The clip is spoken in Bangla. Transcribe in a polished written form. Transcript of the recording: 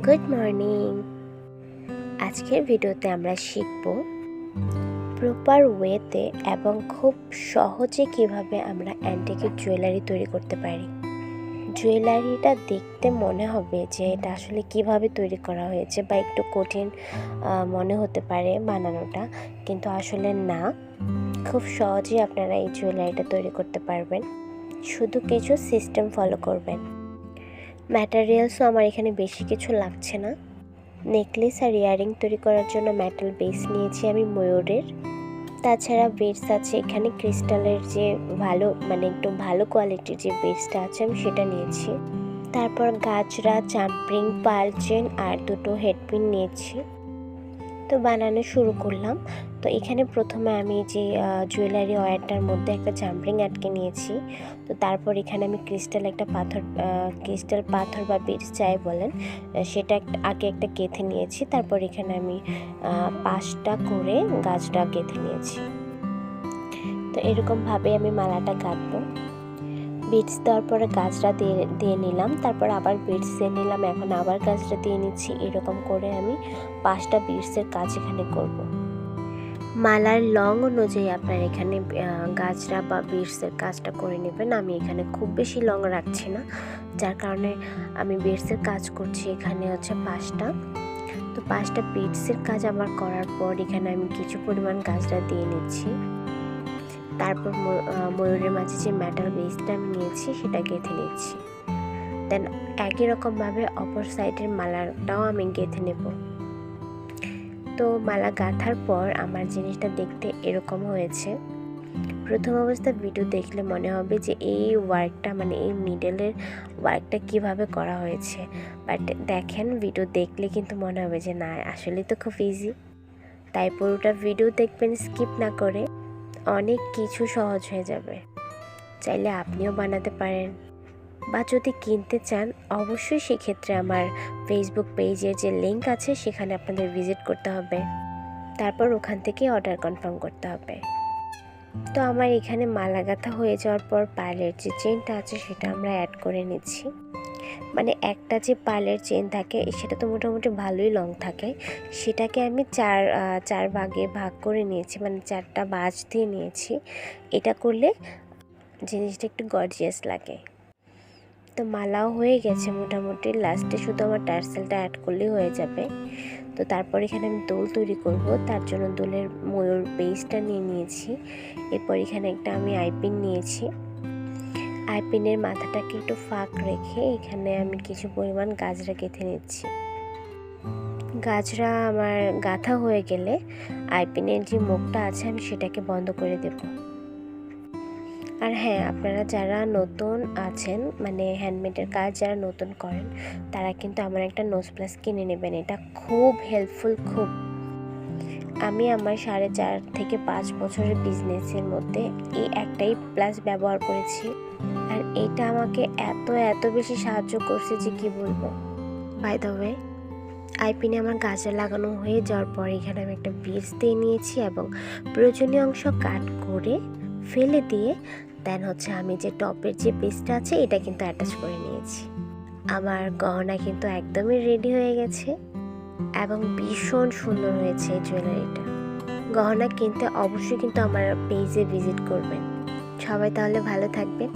Good morning. আজকের ভিডিওতে আমরা শিখব প্রপার ওয়েতে এবং খুব সহজে কিভাবে আমরা অ্যান্টিকের জুয়েলারি তৈরি করতে পারি। জুয়েলারিটা দেখতে মনে হবে যে এটা আসলে কিভাবে তৈরি করা হয়েছে বা একটু কঠিন মনে হতে পারে বানানোটা, কিন্তু আসলে না, খুব সহজেই আপনারা এই জুয়েলারিটা তৈরি করতে পারবেন। শুধু কিছু সিস্টেম ফলো করবেন। ম্যাটেরিয়ালসও আমার এখানে বেশি কিছু লাগছে না। নেকলেস আর ইয়ারিং তৈরি করার জন্য মেটাল বেস নিয়েছি আমি ময়ূরের। তাছাড়া বেডস আছে এখানে ক্রিস্টালের যে একটু ভালো কোয়ালিটির যে বেডসটা আছে আমি সেটা নিয়েছি। তারপর গাজরা, জাম্পিং, পার্ল চেন আর দুটো হেডপিন নিয়েছি। তো বানানো শুরু করলাম। তো এখানে প্রথমে আমি যে জুয়েলারি ওয়্যারটার মধ্যে একটা জাম্পিং আটকে নিয়েছি। তো তারপর এখানে আমি ক্রিস্টাল পাথর বা বিটস যাই বলেন সেটা আগে একটা গেঁথে নিয়েছি। তারপর এখানে আমি 5টা করে গাছটা গেঁথে নিয়েছি। তো এরকমভাবে আমি মালাটা গাঁথবো। বিটস দেওয়ার পরে গাছটা দিয়ে নিলাম, তারপর আবার বিটস দিয়ে নিলাম, এখন আবার গাছটা দিয়ে নিচ্ছি। এরকম করে আমি 5টা বিটসের কাজ এখানে করব। মালার লং অনুযায়ী আপনার এখানে গাজরা বা বিটসের কাজটা করে নেবেন। আমি এখানে খুব বেশি লং রাখছি না, যার কারণে আমি বিটসের কাজ করছি এখানে হচ্ছে 5টা। তো 5টা বিটসের কাজ আমার করার পর এখানে আমি কিছু পরিমাণ গাজরা দিয়ে নিচ্ছি। তারপর ময়ূরের মাঝে যে মেটাল বেসটা আমি নিয়েছি সেটা গেঁথে নিচ্ছি। দেন একই রকমভাবে অপর সাইডের মালাটাও আমি গেঁথে নেব। তো মালা গাঁথার পর আমার জিনিসটা দেখতে এরকম হয়েছে। প্রথম অবস্থা ভিডিও দেখলে মনে হবে যে এই ওয়ার্কটা এই মিডলের ওয়ার্কটা কিভাবে করা হয়েছে, বাট দেখেন ভিডিও দেখলে কিন্তু মনে হবে যে না, আসলে তো খুব ইজি। তাই পুরোটা ভিডিও দেখবেন স্কিপ না করে, অনেক কিছু সহজ হয়ে যাবে। চাইলে আপনিও বানাতে পারেন, বা যদি কিনতে চান অবশ্যই সেক্ষেত্রে আমার ফেসবুক পেজের যে লিঙ্ক আছে সেখানে আপনাদের ভিজিট করতে হবে, তারপর ওখান থেকে অর্ডার কনফার্ম করতে হবে। তো আমার এখানে মালা গাঁথা হয়ে যাওয়ার পর পার্লের যে চেনটা আছে সেটা আমরা অ্যাড করে নিচ্ছি। একটা যে পার্লের চেন থাকে সেটা তো মোটামুটি ভালোই লং থাকে, সেটাকে আমি চার ভাগে ভাগ করে নিয়েছি, 4টা বাঁশ দিয়ে নিয়েছি। এটা করলে জিনিসটা একটু গর্জিয়াস লাগে। তো মালাও হয়ে গেছে মোটামুটি, লাস্টে শুধু আমার টার্সেলটা অ্যাড করলেই হয়ে যাবে। তো তারপর এখানে আমি দোল তৈরি করব, তার জন্য দোলের ময়ূর বেসটা নিয়ে নিয়েছি। এরপর এখানে একটা আমি আইপিন নিয়েছি। আইপিনের মাথাটাকে একটু ফাঁক রেখে এখানে আমি কিছু পরিমাণ গাজরা গেঁথে নিচ্ছি। গাজরা আমার গাঁথা হয়ে গেলে আইপিনের যে মুখটা আছে আমি সেটাকে বন্ধ করে দেব। আর হ্যাঁ, আপনারা যারা নতুন আছেন হ্যান্ডমেডের কাজ যারা নতুন করেন তারা কিন্তু আমার একটা নোজ প্লাস কিনে নেবেন, এটা খুব হেল্পফুল। আমি আমার 4.5 থেকে 5 বছরের বিজনেসের মধ্যে এই একটাই প্লাস ব্যবহার করেছি, আর এটা আমাকে এত বেশি সাহায্য করছে যে কি বলবো। বাই দ্য ওয়ে, আইপিনে আমার গাজরা লাগানো হয়ে যাওয়ার পর এখানে আমি একটা বিটস দিয়ে নিয়েছি এবং প্রয়োজনীয় অংশ কাট করে ফেলে দিয়ে দেন আমি যে টপের যে পিসটা আছে এটা কিন্তু অ্যাটাচ করে নিয়েছি। আমার গহনা কিন্তু একদমই রেডি হয়ে গেছে এবং ভীষণ সুন্দর হয়েছে এই জুয়েলারিটা। গহনা কিনতে অবশ্যই কিন্তু আমার পেজে ভিজিট করবেন। সবাই তাহলে ভালো থাকবেন।